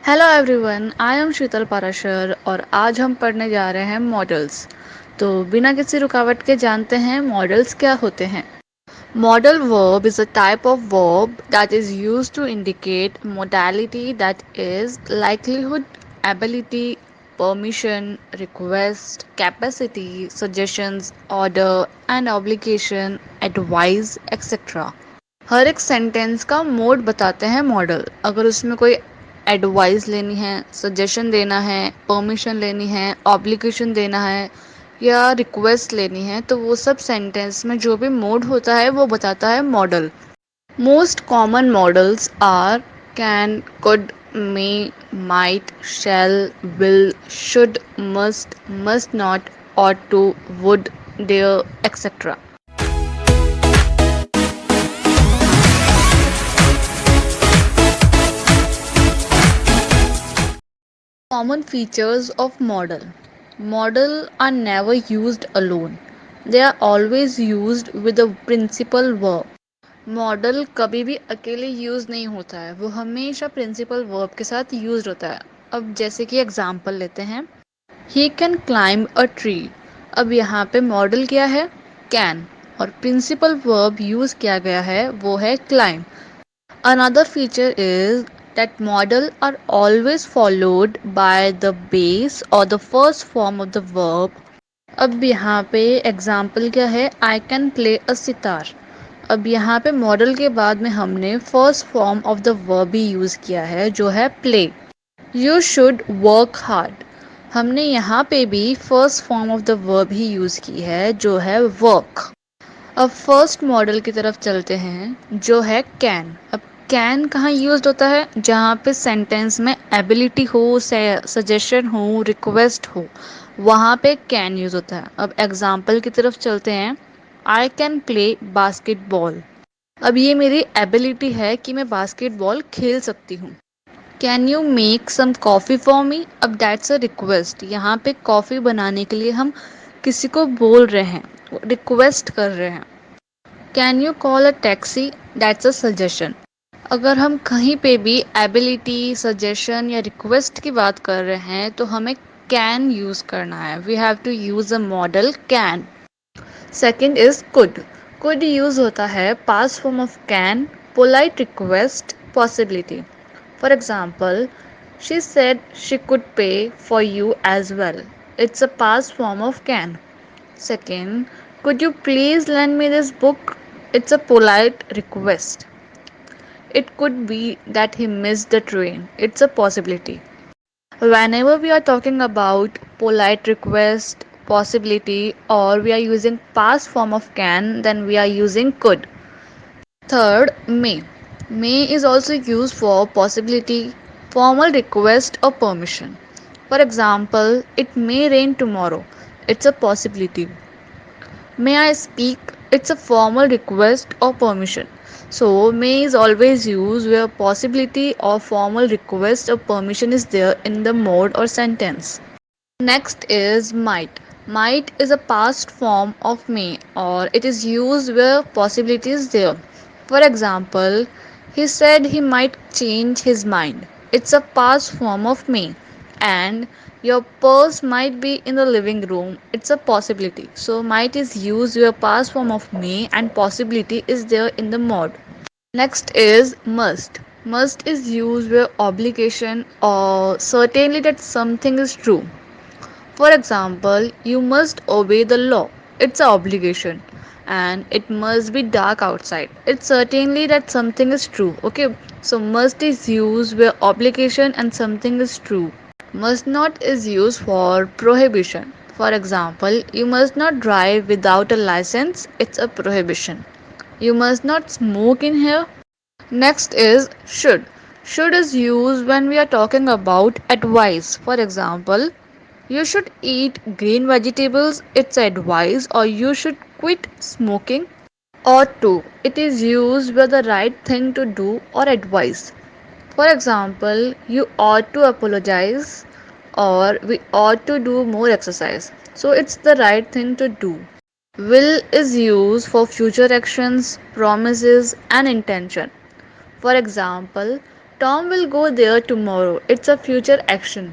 Hello everyone, I am शीतल पाराशर और आज हम पढ़ने जा रहे हैं मॉडल्स। तो बिना किसी रुकावट के जानते हैं मॉडल्स क्या होते हैं। Modal verb is a type of verb that is used to indicate modality, that is likelihood, ability, permission, request, capacity, suggestions, order and obligation, advice, etc. हर एक सेंटेंस का मोड बताते हैं मॉडल। अगर उसमें कोई एडवाइस लेनी है, सजेशन देना है, परमिशन लेनी है, ऑब्लिगेशन देना है या रिक्वेस्ट लेनी है, तो वो सब सेंटेंस में जो भी मोड होता है वो बताता है model. Most common models are can, could, may, might, shall, will, should, must not, ought to, would, dare, etc. Common features of model. Model are never used alone. They are always used with a principal verb. Model कभी भी अकेले use नहीं होता है, वो हमेशा principal verb के साथ यूज होता है। अब जैसे कि एग्जांपल लेते हैं, he can climb a tree. अब यहाँ पे मॉडल क्या है? कैन, और प्रिंसिपल वर्ब यूज़ किया गया है वो है climb. Another feature is that modal are always followed by the base or the first form of the verb. अब यहाँ पे एग्जाम्पल क्या है? I can play a sitar. अब यहाँ पे मॉडल के बाद में हमने first form of the verb भी यूज़ किया है जो है play. You should work hard. हमने यहाँ पे भी first form of the verb he use की है जो है वर्क। अब फर्स्ट मॉडल की तरफ चलते हैं जो है कैन। अब कैन कहाँ यूज्ड होता है? जहाँ पे सेंटेंस में एबिलिटी हो, सजेशन हो, रिक्वेस्ट हो, वहाँ पे कैन यूज होता है। अब एग्जाम्पल की तरफ चलते हैं, आई कैन प्ले बास्केटबॉल। अब ये मेरी एबिलिटी है कि मैं बास्केटबॉल खेल सकती हूँ। Can you make some coffee for me? अब दैट्स अ रिक्वेस्ट। यहाँ पे कॉफ़ी बनाने के लिए हम किसी को बोल रहे हैं, रिक्वेस्ट कर रहे हैं। Can you call a taxi? That's a suggestion. अगर हम कहीं पे भी एबिलिटी, सजेशन या रिक्वेस्ट की बात कर रहे हैं तो हमें कैन यूज़ करना है। We have to use a modal can. Second is could. Could use होता है past form of can, polite request, possibility. For example, she said she could pay for you as well. It's a past form of can. Second, could you please lend me this book? It's a polite request. It could be that he missed the train. It's a possibility. Whenever we are talking about polite request, possibility, or we are using past form of can, then we are using could. Third, may. May is also used for possibility, formal request, or permission. For example, it may rain tomorrow. It's a possibility. May I speak? It's a formal request or permission. So, may is always used where possibility or formal request or permission is there in the mode or sentence. Next is might. Might is a past form of may, or it is used where possibility is there. For example, he said he might change his mind. It's a past form of may. And your purse might be in the living room. It's a possibility. So might is used where past form of may and possibility is there in the mod. Next is must. Must is used where obligation or certainly that something is true. For example, you must obey the law. It's an obligation. And it must be dark outside. It's certainly that something is true. Okay, so must is used where obligation and something is true. Must not is used for prohibition. For example, you must not drive without a license. It's a prohibition. You must not smoke in here. Next is should. Should is used when we are talking about advice. For example, you should eat green vegetables, it's advice, or you should quit smoking. Ought to. It is used with the right thing to do or advice. For example, you ought to apologize, or we ought to do more exercise. So it's the right thing to do. Will is used for future actions, promises, and intention. For example, Tom will go there tomorrow. It's a future action.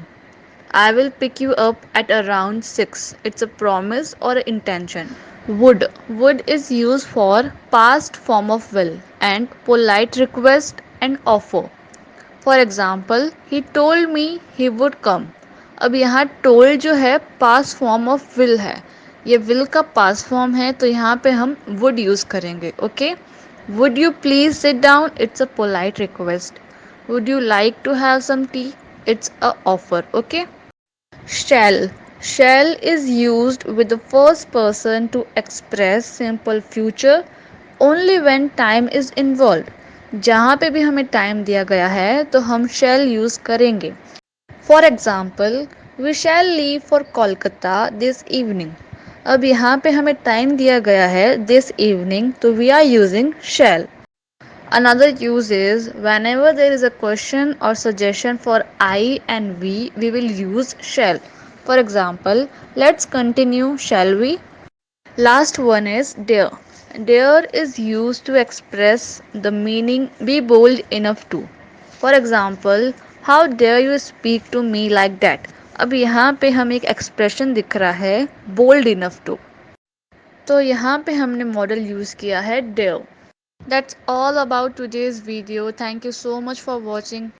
I will pick you up at around 6. It's a promise or an intention. Would. Would is used for past form of will and polite request and offer. For example he told me he would come. अब यहाँ told जो है पास form of will है, ये will का पास form है तो यहाँ पे हम वुड यूज़ करेंगे. Okay, would you please sit down, it's a polite request. Would you like to have some tea, it's a offer. Okay. Shall. Shall is used with the first person to express simple future only when time is involved. जहाँ पे भी हमें time दिया गया है तो हम shall use करेंगे. For example, we shall leave for Kolkata this evening. अब यहाँ पे हमें टाइम दिया गया है दिस इवनिंग तो we are using shall. Another use is whenever there is a question or suggestion for I and we will use shall. For example, let's continue, shall we? Last one is dare. Dare is used to express the meaning be bold enough to. For example, how dare you speak to me like that? अब यहाँ पे हमें एक expression दिख रहा है bold enough to. तो यहाँ पे हमने मॉडल यूज़ किया है dare. That's all about today's video. Thank you so much for watching.